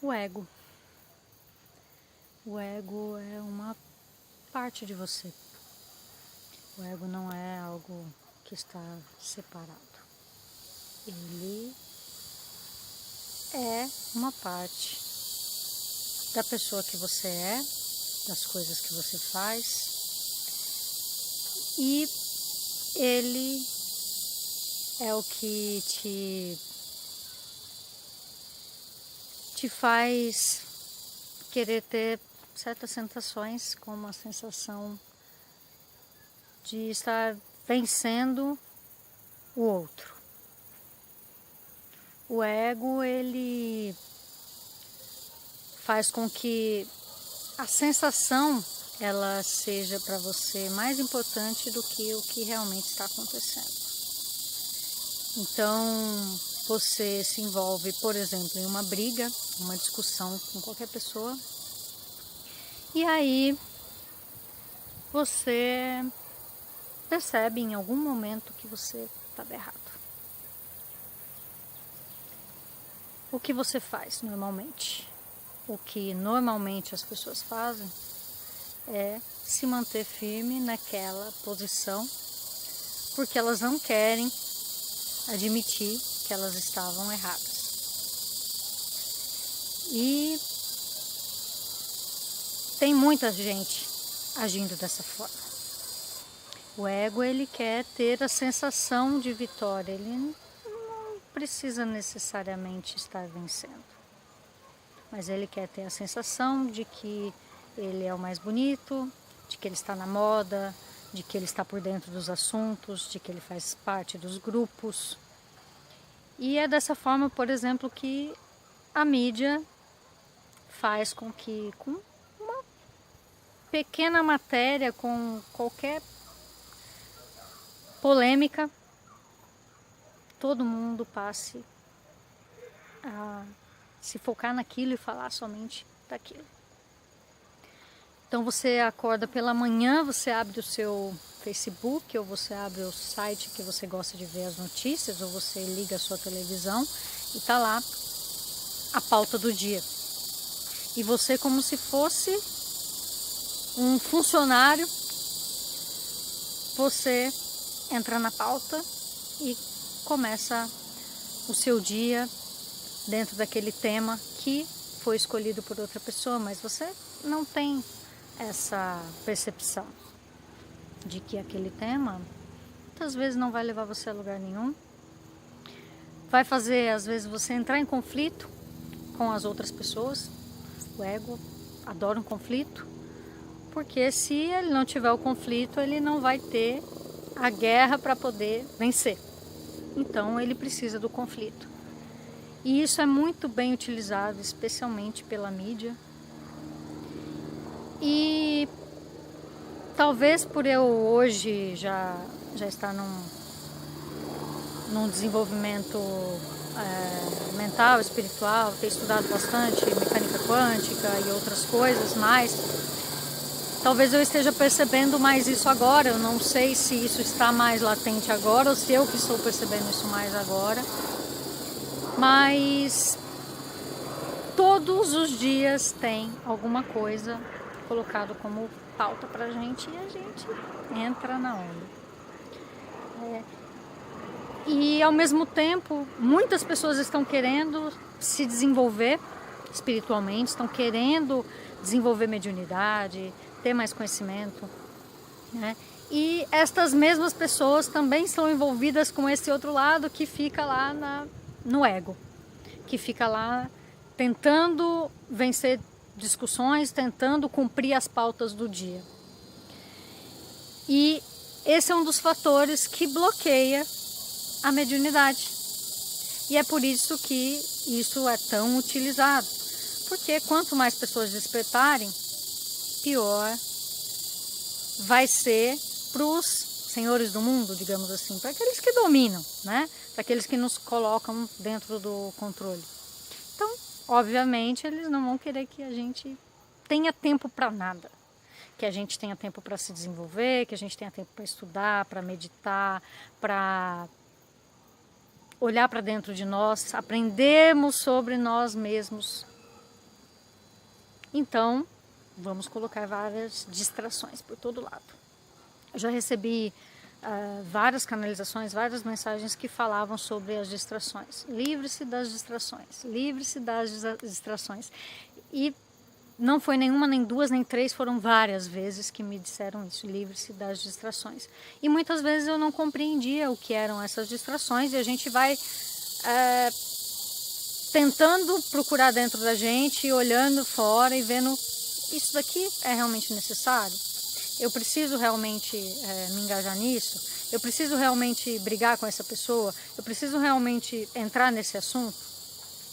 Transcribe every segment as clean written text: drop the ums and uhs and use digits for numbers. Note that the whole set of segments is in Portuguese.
O ego. O ego é uma parte de você. O ego não é algo que está separado. Ele é uma parte da pessoa que você é, das coisas que você faz, e ele é o que te faz querer ter certas sensações, como a sensação de estar vencendo o outro. O ego, ele faz com que a sensação ela seja para você mais importante do que o que realmente está acontecendo. Então, você se envolve, por exemplo, em uma briga, uma discussão com qualquer pessoa, e aí você percebe em algum momento que você estava errado. O que você faz normalmente? O que normalmente as pessoas fazem é se manter firme naquela posição, porque elas não querem admitir que elas estavam erradas. E tem muita gente agindo dessa forma. O ego, ele quer ter a sensação de vitória, ele não precisa necessariamente estar vencendo. Mas ele quer ter a sensação de que ele é o mais bonito, de que ele está na moda, de que ele está por dentro dos assuntos, de que ele faz parte dos grupos. E é dessa forma, por exemplo, que a mídia faz com que, com uma pequena matéria, com qualquer polêmica, todo mundo passe a se focar naquilo e falar somente daquilo. Então você acorda pela manhã, você abre o seu Facebook, ou você abre o site que você gosta de ver as notícias, ou você liga a sua televisão e tá lá a pauta do dia. E você, como se fosse um funcionário, você entra na pauta e começa o seu dia dentro daquele tema que foi escolhido por outra pessoa, mas você não tem essa percepção de que aquele tema muitas vezes não vai levar você a lugar nenhum, vai fazer às vezes você entrar em conflito com as outras pessoas. O ego adora um conflito, porque se ele não tiver o conflito, ele não vai ter a guerra para poder vencer. Então ele precisa do conflito. E isso é muito bem utilizado, especialmente pela mídia. E talvez por eu hoje já estar num desenvolvimento mental, espiritual, ter estudado bastante mecânica quântica e outras coisas mais, talvez eu esteja percebendo mais isso agora. Eu não sei se isso está mais latente agora ou se eu que estou percebendo isso mais agora. Mas todos os dias tem alguma coisa colocado como pauta pra gente e a gente entra na onda. E ao mesmo tempo, muitas pessoas estão querendo se desenvolver espiritualmente, estão querendo desenvolver mediunidade, ter mais conhecimento, né? E estas mesmas pessoas também estão envolvidas com esse outro lado que fica lá no ego, que fica lá tentando vencer discussões, tentando cumprir as pautas do dia. E esse é um dos fatores que bloqueia a mediunidade. E é por isso que isso é tão utilizado. Porque quanto mais pessoas despertarem, pior vai ser para os senhores do mundo, digamos assim, para aqueles que dominam, né? Para aqueles que nos colocam dentro do controle. Então, obviamente, eles não vão querer que a gente tenha tempo para nada. Que a gente tenha tempo para se desenvolver, que a gente tenha tempo para estudar, para meditar, para olhar para dentro de nós, aprendermos sobre nós mesmos, Então, vamos colocar várias distrações por todo lado. Eu já recebi várias canalizações, várias mensagens que falavam sobre as distrações. Livre-se das distrações, livre-se das distrações. E não foi nenhuma, nem duas, nem três, foram várias vezes que me disseram isso, livre-se das distrações. E muitas vezes eu não compreendia o que eram essas distrações e a gente vai tentando procurar dentro da gente, olhando fora e vendo, isso daqui é realmente necessário? Eu preciso realmente me engajar nisso? Eu preciso realmente brigar com essa pessoa? Eu preciso realmente entrar nesse assunto?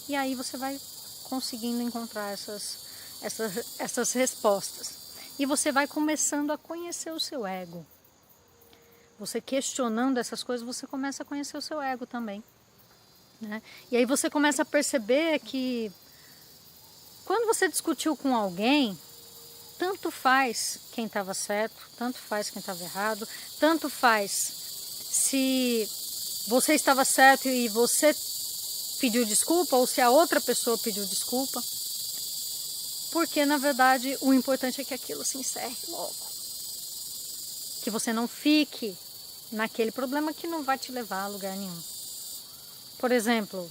E aí você vai conseguindo encontrar essas respostas. E você vai começando a conhecer o seu ego. Você questionando essas coisas, você começa a conhecer o seu ego também. Né? E aí você começa a perceber que quando você discutiu com alguém, tanto faz quem estava certo, tanto faz quem estava errado, tanto faz se você estava certo e você pediu desculpa ou se a outra pessoa pediu desculpa. Porque, na verdade, o importante é que aquilo se encerre logo. Que você não fique naquele problema que não vai te levar a lugar nenhum. Por exemplo,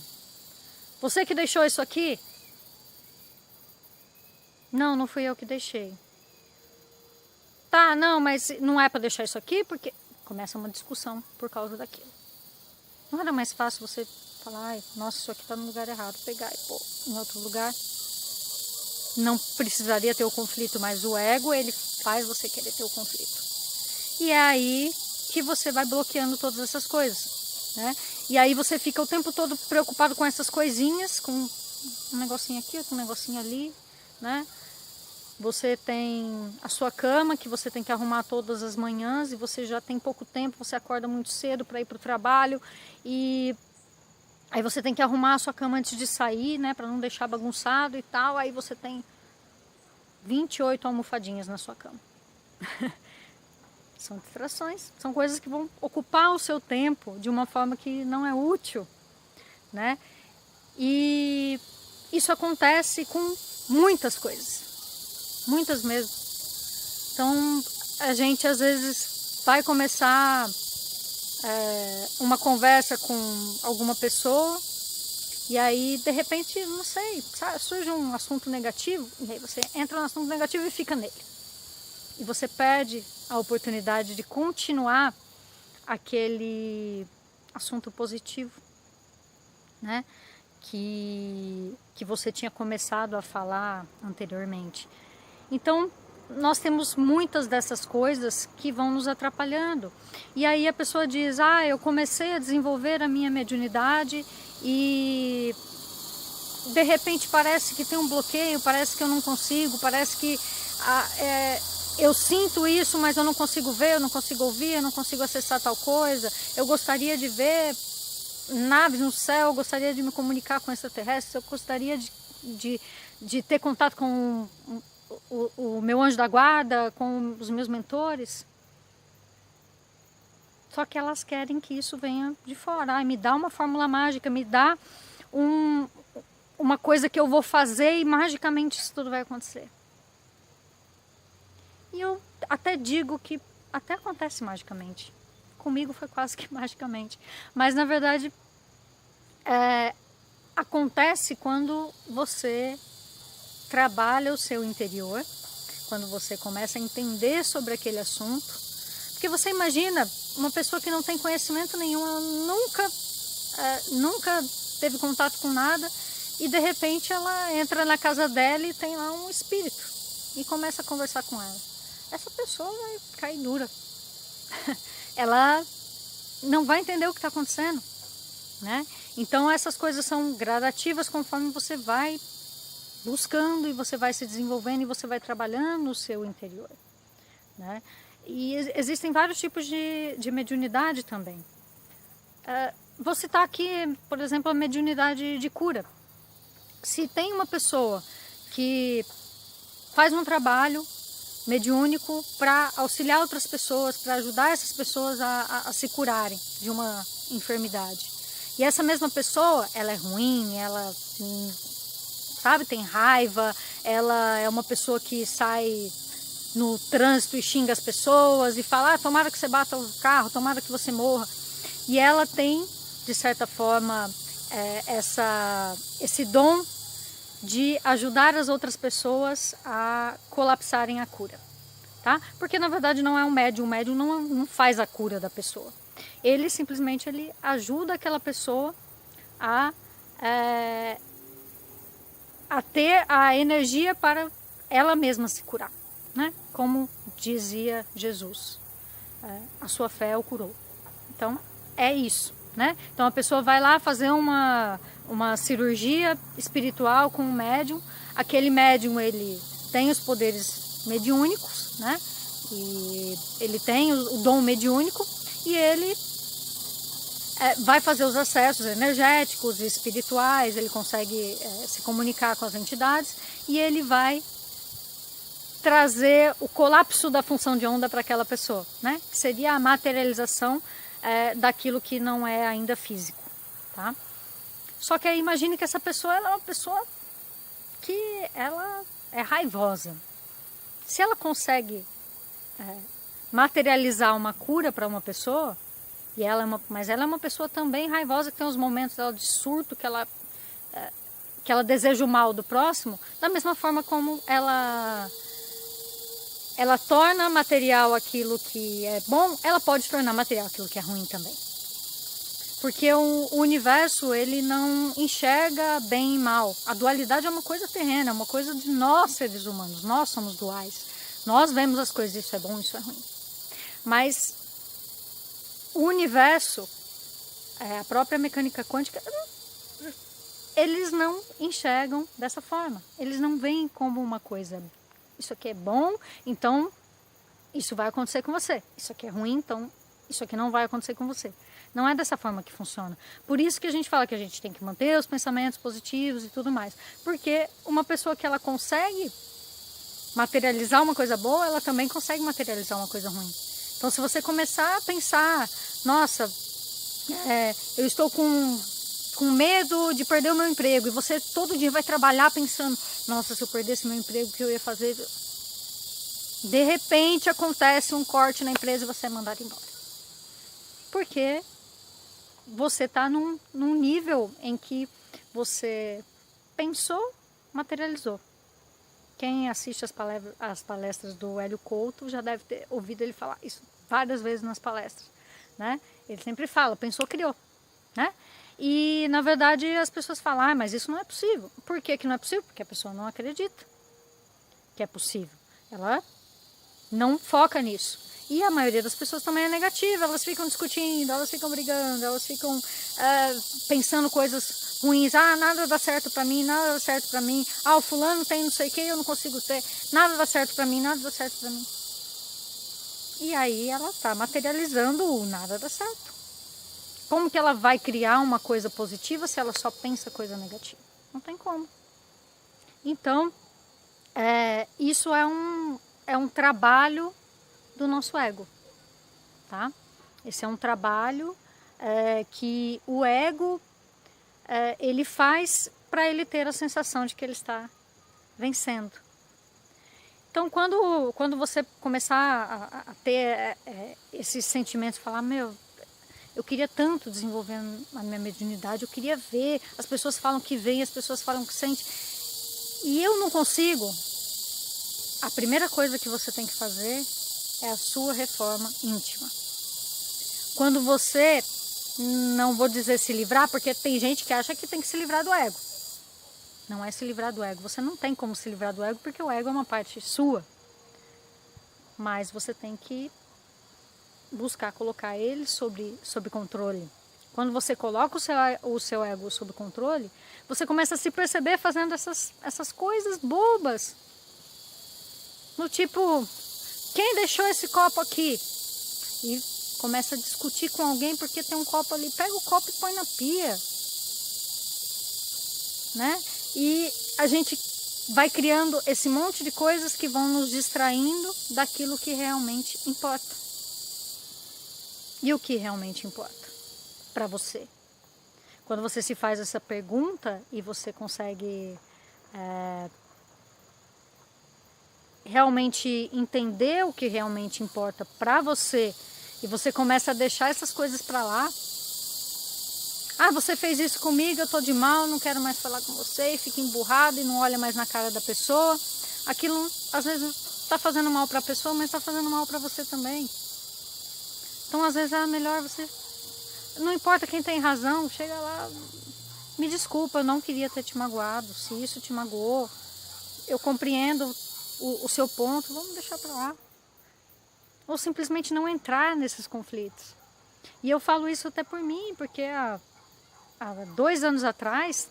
você que deixou isso aqui? Não, não fui eu que deixei. Tá, não, mas não é para deixar isso aqui porque começa uma discussão por causa daquilo. Não era mais fácil você falar, ai, nossa, isso aqui tá no lugar errado, pegar e pôr em outro lugar? Não precisaria ter o conflito, mas o ego, ele faz você querer ter o conflito. E é aí que você vai bloqueando todas essas coisas, né? E aí você fica o tempo todo preocupado com essas coisinhas, com um negocinho aqui, outro negocinho ali, né? Você tem a sua cama que você tem que arrumar todas as manhãs e você já tem pouco tempo, você acorda muito cedo para ir para o trabalho e aí você tem que arrumar a sua cama antes de sair, né, para não deixar bagunçado e tal. Aí você tem 28 almofadinhas na sua cama. São distrações, são coisas que vão ocupar o seu tempo de uma forma que não é útil, né? E isso acontece com muitas coisas, muitas mesmo. Então a gente às vezes vai começar uma conversa com alguma pessoa e aí de repente, não sei, surge um assunto negativo e aí você entra no assunto negativo e fica nele. E você perde a oportunidade de continuar aquele assunto positivo, né? Que você tinha começado a falar anteriormente. Então, nós temos muitas dessas coisas que vão nos atrapalhando. E aí a pessoa diz, eu comecei a desenvolver a minha mediunidade e de repente parece que tem um bloqueio, parece que eu não consigo, parece que eu sinto isso, mas eu não consigo ver, eu não consigo ouvir, eu não consigo acessar tal coisa. Eu gostaria de ver naves no céu, eu gostaria de me comunicar com extraterrestres, eu gostaria de ter contato com o meu anjo da guarda, com os meus mentores. Só que elas querem que isso venha de fora. Me dá uma fórmula mágica, me dá uma coisa que eu vou fazer e magicamente isso tudo vai acontecer. E eu até digo que até acontece magicamente. Comigo foi quase que magicamente. Mas na verdade acontece quando você trabalha o seu interior, quando você começa a entender sobre aquele assunto. Porque você imagina uma pessoa que não tem conhecimento nenhum, ela nunca teve contato com nada e de repente ela entra na casa dela e tem lá um espírito e começa a conversar com ela. Essa pessoa vai cair dura. Ela não vai entender o que está acontecendo, né? Então essas coisas são gradativas conforme você vai buscando e você vai se desenvolvendo e você vai trabalhando no seu interior, né? E existem vários tipos de mediunidade também. Vou citar aqui, por exemplo, a mediunidade de cura. Se tem uma pessoa que faz um trabalho mediúnico para auxiliar outras pessoas, para ajudar essas pessoas a se curarem de uma enfermidade. E essa mesma pessoa, ela é ruim, ela, sabe, tem raiva, ela é uma pessoa que sai no trânsito e xinga as pessoas e fala, tomara que você bata o carro, tomara que você morra. E ela tem, de certa forma, esse dom de ajudar as outras pessoas a colapsarem a cura, tá? Porque na verdade não é um médium, o médium não faz a cura da pessoa. Ele simplesmente ajuda aquela pessoa a ter a energia para ela mesma se curar, né? Como dizia Jesus, a sua fé o curou. Então é isso, né? Então a pessoa vai lá fazer uma cirurgia espiritual com um médium. Aquele médium, ele tem os poderes mediúnicos, né? E ele tem o dom mediúnico e ele vai fazer os acessos energéticos e espirituais, ele consegue se comunicar com as entidades e ele vai trazer o colapso da função de onda para aquela pessoa, né? Que seria a materialização daquilo que não é ainda físico, tá? Só que aí imagine que essa pessoa, ela é uma pessoa que ela é raivosa. Se ela consegue materializar uma cura para uma pessoa, mas ela é uma pessoa também raivosa, que tem uns momentos dela de surto, que ela deseja o mal do próximo, da mesma forma como ela torna material aquilo que é bom, ela pode tornar material aquilo que é ruim também. Porque o universo, ele não enxerga bem e mal. A dualidade é uma coisa terrena, é uma coisa de nós, seres humanos. Nós somos duais. Nós vemos as coisas, isso é bom, isso é ruim. Mas o universo, a própria mecânica quântica, eles não enxergam dessa forma. Eles não veem como uma coisa, isso aqui é bom, então isso vai acontecer com você. Isso aqui é ruim, então isso aqui não vai acontecer com você. Não é dessa forma que funciona. Por isso que a gente fala que a gente tem que manter os pensamentos positivos e tudo mais. Porque uma pessoa que ela consegue materializar uma coisa boa, ela também consegue materializar uma coisa ruim. Então, se você começar a pensar, nossa, eu estou com medo de perder o meu emprego, e você todo dia vai trabalhar pensando, nossa, se eu perdesse meu emprego, o que eu ia fazer? De repente acontece um corte na empresa e você é mandado embora. Porque você está num nível em que você pensou, materializou. Quem assiste as palestras do Hélio Couto já deve ter ouvido ele falar isso várias vezes nas palestras, né? Ele sempre fala, pensou, criou, né? E na verdade as pessoas falam, mas isso não é possível. Por que não é possível? Porque a pessoa não acredita que é possível. Ela não foca nisso. E a maioria das pessoas também é negativa, elas ficam discutindo, elas ficam brigando, elas ficam pensando coisas ruins. Nada dá certo pra mim, nada dá certo pra mim. O fulano tem não sei o que, eu não consigo ter. Nada dá certo pra mim, nada dá certo pra mim. E aí ela tá materializando o nada dá certo. Como que ela vai criar uma coisa positiva se ela só pensa coisa negativa? Não tem como. Então, isso é um trabalho do nosso ego, tá? Esse é um trabalho que o ego ele faz para ele ter a sensação de que ele está vencendo. Então, quando você começar a ter esses sentimentos, falar, eu queria tanto desenvolver a minha mediunidade, eu queria ver, as pessoas falam que vê, as pessoas falam que sente, e eu não consigo. A primeira coisa que você tem que fazer é a sua reforma íntima. Quando você, não vou dizer se livrar, porque tem gente que acha que tem que se livrar do ego. Não é se livrar do ego. Você não tem como se livrar do ego, porque o ego é uma parte sua. Mas você tem que buscar colocar ele sob controle. Quando você coloca o seu ego sob controle, você começa a se perceber fazendo essas coisas bobas. No tipo, quem deixou esse copo aqui? E começa a discutir com alguém porque tem um copo ali. Pega o copo e põe na pia. Né? E a gente vai criando esse monte de coisas que vão nos distraindo daquilo que realmente importa. E o que realmente importa para você? Quando você se faz essa pergunta e você consegue realmente entender o que realmente importa para você, e você começa a deixar essas coisas para lá. Ah, você fez isso comigo, eu tô de mal, não quero mais falar com você, e fica emburrado e não olha mais na cara da pessoa. Aquilo, às vezes, tá fazendo mal para a pessoa, mas tá fazendo mal para você também. Então, às vezes, é melhor você... Não importa quem tem razão, chega lá, me desculpa, eu não queria ter te magoado. Se isso te magoou, eu compreendo o seu ponto, vamos deixar para lá. Ou simplesmente não entrar nesses conflitos. E eu falo isso até por mim, porque há 2 anos atrás,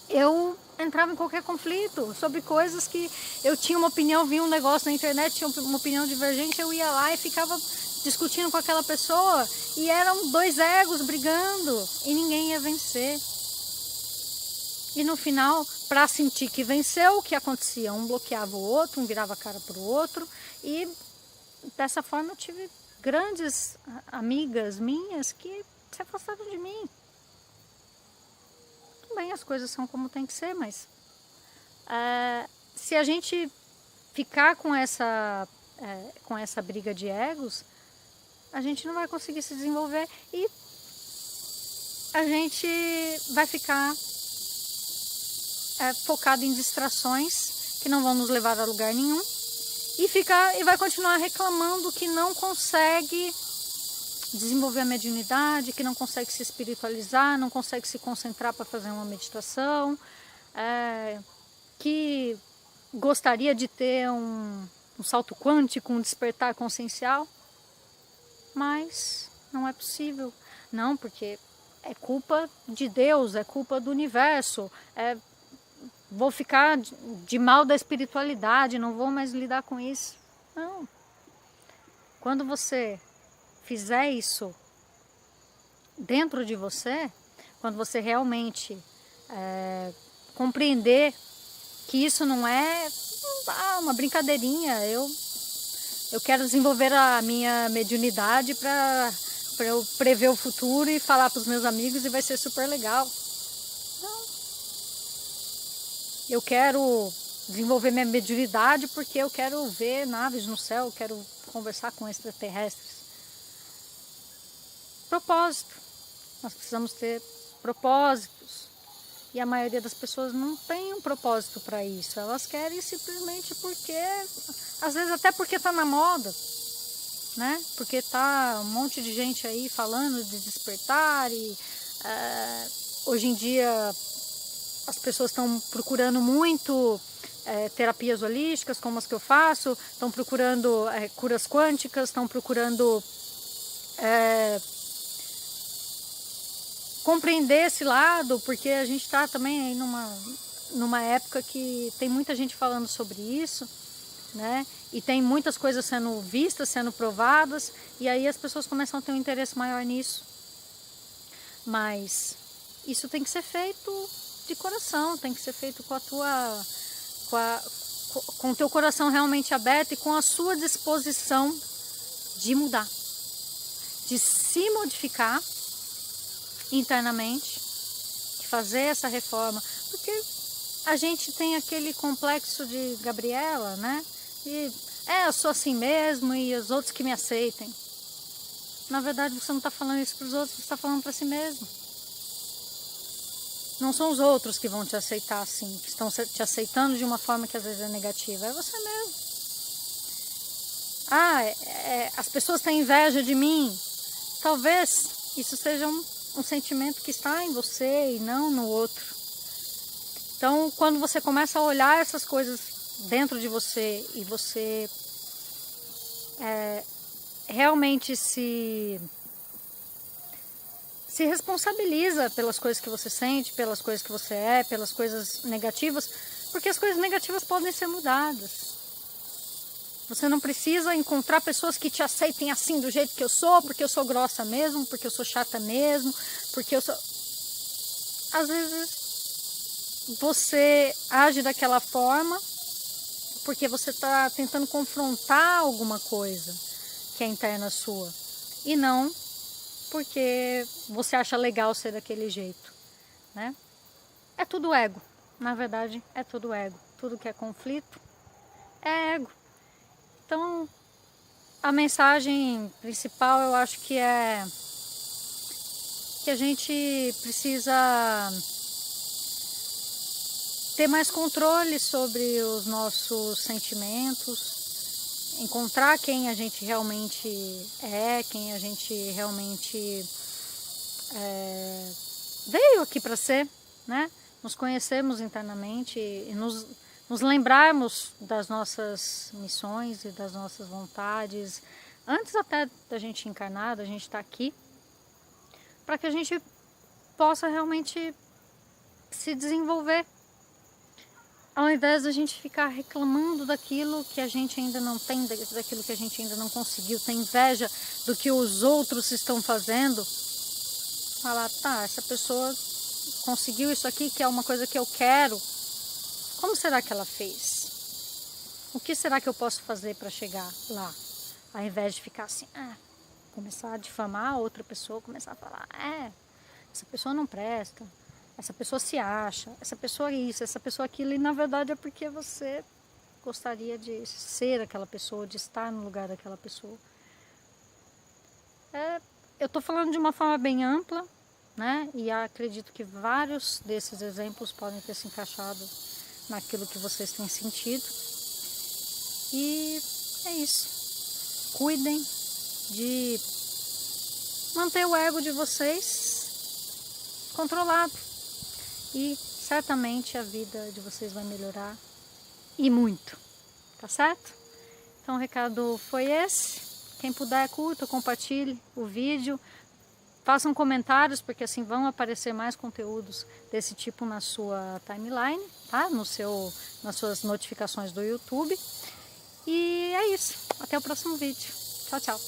eu entrava em qualquer conflito sobre coisas que eu tinha uma opinião, via um negócio na internet, tinha uma opinião divergente, eu ia lá e ficava discutindo com aquela pessoa, e eram 2 egos brigando, e ninguém ia vencer. E no final, para sentir que venceu, o que acontecia? Um bloqueava o outro, um virava a cara para o outro, e dessa forma eu tive grandes amigas minhas que se afastaram de mim. Bem, as coisas são como tem que ser, mas se a gente ficar com essa briga de egos, a gente não vai conseguir se desenvolver e a gente vai ficar focado em distrações que não vão nos levar a lugar nenhum e vai continuar reclamando que não consegue desenvolver a mediunidade, que não consegue se espiritualizar, não consegue se concentrar para fazer uma meditação, que gostaria de ter um salto quântico, um despertar consciencial, mas não é possível. Não, porque é culpa de Deus, é culpa do universo, vou ficar de mal da espiritualidade, não vou mais lidar com isso. Não. Quando você fizer isso dentro de você, quando você realmente compreender que isso não é uma brincadeirinha, eu quero desenvolver a minha mediunidade para eu prever o futuro e falar para os meus amigos e vai ser super legal. Não. Eu quero desenvolver minha mediunidade porque eu quero ver naves no céu, eu quero conversar com extraterrestres. Propósito. Nós precisamos ter propósitos. E a maioria das pessoas não tem um propósito para isso. Elas querem simplesmente porque, às vezes até porque está na moda, né? Porque tá um monte de gente aí falando de despertar e hoje em dia as pessoas estão procurando muito terapias holísticas, como as que eu faço, estão procurando curas quânticas, estão procurando compreender esse lado, porque a gente está também aí numa época que tem muita gente falando sobre isso, né? E tem muitas coisas sendo vistas, sendo provadas, e aí as pessoas começam a ter um interesse maior nisso. Mas isso tem que ser feito de coração, tem que ser feito com o teu coração realmente aberto e com a sua disposição de mudar, de se modificar internamente, de fazer essa reforma, porque a gente tem aquele complexo de Gabriela, né? E eu sou assim mesmo e os outros que me aceitem. Na verdade, você não está falando isso para os outros, você está falando para si mesmo. Não são os outros que vão te aceitar assim, que estão te aceitando de uma forma que às vezes é negativa, é você mesmo. As pessoas têm inveja de mim. Talvez isso seja um sentimento que está em você e não no outro. Então, quando você começa a olhar essas coisas dentro de você e você realmente se responsabiliza pelas coisas que você sente, pelas coisas que você pelas coisas negativas, porque as coisas negativas podem ser mudadas. Você não precisa encontrar pessoas que te aceitem assim, do jeito que eu sou, porque eu sou grossa mesmo, porque eu sou chata mesmo, porque eu sou... Às vezes você age daquela forma porque você está tentando confrontar alguma coisa que é interna sua, e não porque você acha legal ser daquele jeito, né? É tudo ego, na verdade é tudo ego. Tudo que é conflito é ego. Então, a mensagem principal eu acho que é que a gente precisa ter mais controle sobre os nossos sentimentos, encontrar quem a gente realmente é, quem a gente realmente veio aqui para ser, né? Nos conhecermos internamente e nos lembrarmos das nossas missões e das nossas vontades, antes até da gente encarnar, da gente estar aqui, para que a gente possa realmente se desenvolver, ao invés da gente ficar reclamando daquilo que a gente ainda não tem, daquilo que a gente ainda não conseguiu, ter inveja do que os outros estão fazendo, falar, tá, essa pessoa conseguiu isso aqui, que é uma coisa que eu quero, como será que ela fez? O que será que eu posso fazer para chegar lá? Ao invés de ficar assim, começar a difamar a outra pessoa, começar a falar, essa pessoa não presta, essa pessoa se acha, essa pessoa isso, essa pessoa aquilo, e na verdade é porque você gostaria de ser aquela pessoa, de estar no lugar daquela pessoa. Eu estou falando de uma forma bem ampla, né? E acredito que vários desses exemplos podem ter se encaixado naquilo que vocês têm sentido. E é isso. Cuidem de manter o ego de vocês controlado. E certamente a vida de vocês vai melhorar e muito, tá certo? Então o recado foi esse. Quem puder, curta, compartilhe o vídeo, façam comentários, porque assim vão aparecer mais conteúdos desse tipo na sua timeline, tá? Nas suas notificações do YouTube. E é isso. Até o próximo vídeo. Tchau, tchau.